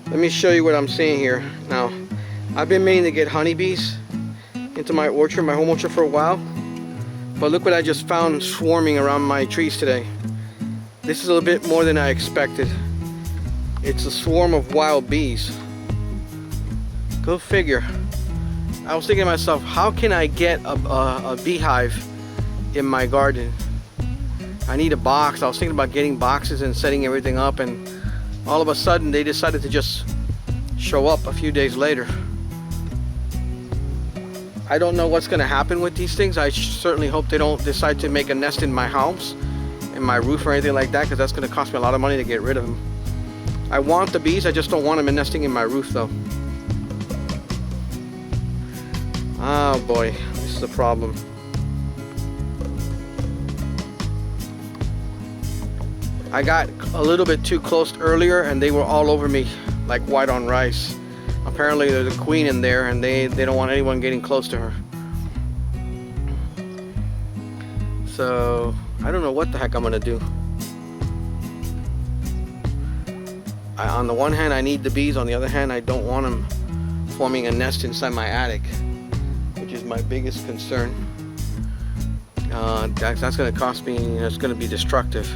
Let me show you what I'm seeing here. Now, I've been meaning to get honeybees into my orchard, my home orchard, for a while. But look what I just found swarming around my trees today. This is a little bit more than I expected. It's a swarm of wild bees. Go figure. I was thinking to myself, how can I get a beehive in my garden? I need a box. I was thinking about getting boxes and setting everything up, and all of a sudden they decided to just show up a few days later. I don't know what's going to happen with these things. I certainly hope they don't decide to make a nest in my house, in my roof or anything like that, because that's going to cost me a lot of money to get rid of them. I want the bees, I just don't want them nesting in my roof though. Oh boy, this is a problem. I got a little bit too close earlier and they were all over me like white on rice. Apparently there's a queen in there and they don't want anyone getting close to her. So I don't know what the heck I'm gonna do. On the one hand I need the bees, on the other hand I don't want them forming a nest inside my attic, which is my biggest concern. That's gonna cost me, it's gonna be destructive.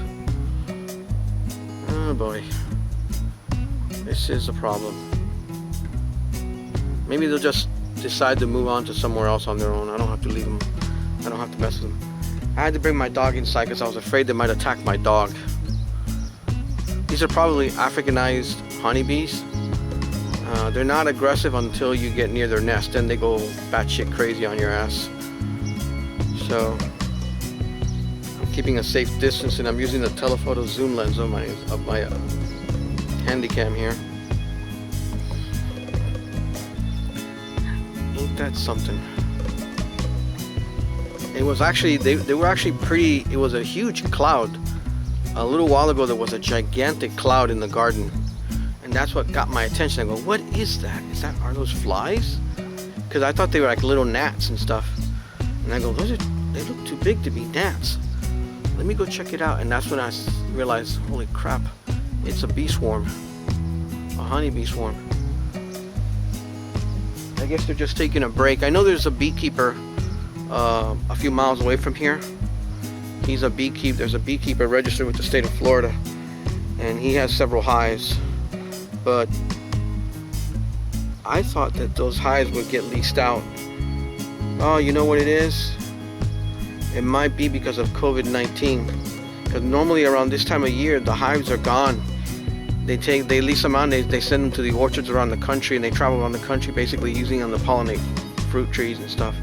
Oh boy, this is a problem. Maybe they'll just decide to move on to somewhere else on their own. I don't have to leave them. I don't have to mess with them. I had to bring my dog inside because I was afraid they might attack my dog. These are probably Africanized honeybees. They're not aggressive until you get near their nest, then they go batshit crazy on your ass. So I'm keeping a safe distance, and I'm using the telephoto zoom lens of my Handycam here. Ain't that something? It was actually they were actually pretty. It was a huge cloud. A little while ago there was a gigantic cloud in the garden, and that's what got my attention. I go, what is that? Are those flies? Because I thought they were like little gnats and stuff. And I go, they look too big to be gnats. Let me go check it out. And that's when I realized, holy crap, it's a bee swarm, a honeybee swarm. I guess they're just taking a break. I know there's a beekeeper a few miles away from here. He's a beekeeper. There's a beekeeper registered with the state of Florida, and he has several hives. But I thought that those hives would get leased out. Oh, you know what it is? It might be because of COVID-19. Because normally around this time of year, the hives are gone. They lease them out, and they send them to the orchards around the country, and they travel around the country basically using them to pollinate fruit trees and stuff.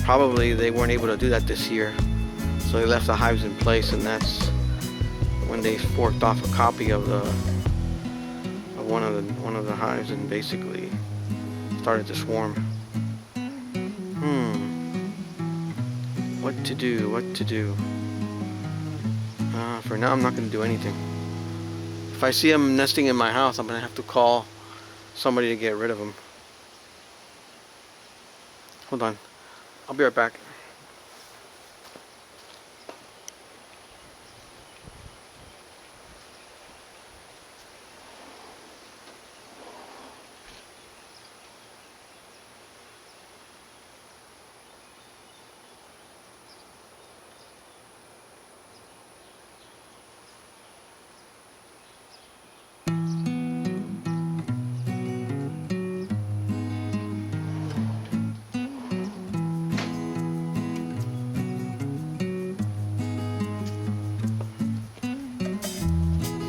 Probably they weren't able to do that this year, so they left the hives in place, and that's when they forked off a copy of one of the hives and basically started to swarm. What to do? For now I'm not going to do anything. If I see them nesting in my house, I'm going to have to call somebody to get rid of them. Hold on, I'll be right back.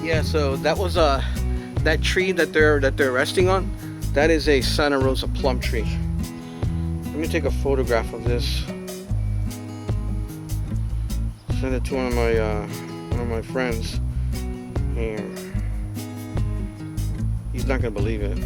Yeah, so that was that tree that they're resting on. That is a Santa Rosa plum tree. Let me take a photograph of this. Send it to one of my friends. Here. He's not gonna believe it.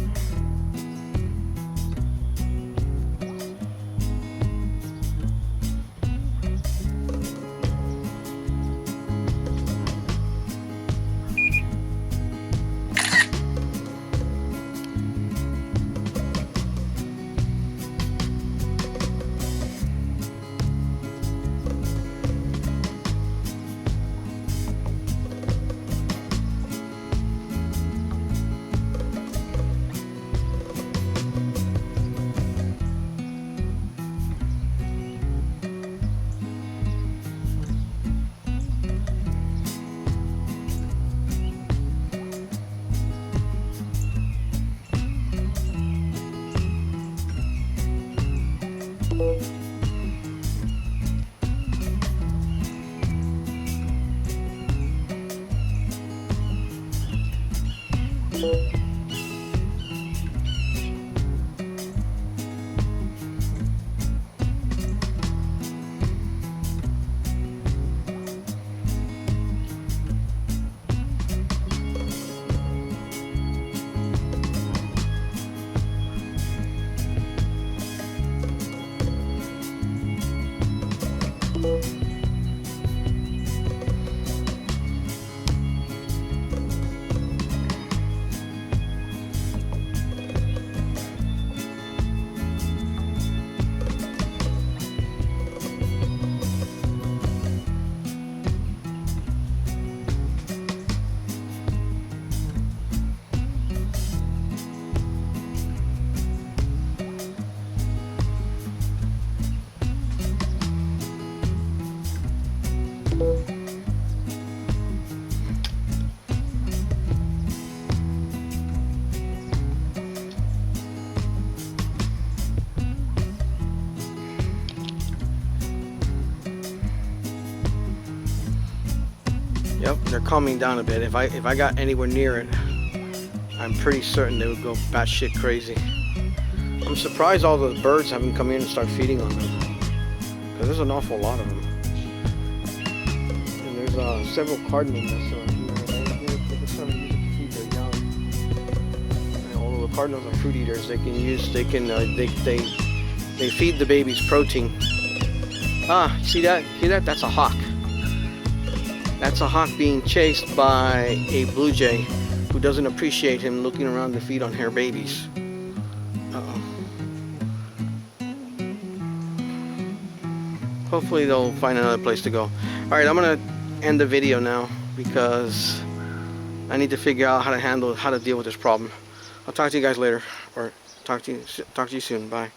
Yep, they're calming down a bit. If I got anywhere near it, I'm pretty certain they would go batshit crazy. I'm surprised all the birds haven't come in and start feeding on them, because there's an awful lot of them. And there's several cardinal nests around here. They can sort of use it to feed their young. And although the cardinals are fruit eaters, they feed the babies protein. Ah, see that? See that? That's a hawk. That's a hawk being chased by a blue jay who doesn't appreciate him looking around to feed on her babies. Uh-oh. Hopefully they'll find another place to go. Alright, I'm gonna end the video now because I need to figure out how to deal with this problem. I'll talk to you guys later, or talk to you soon. Bye.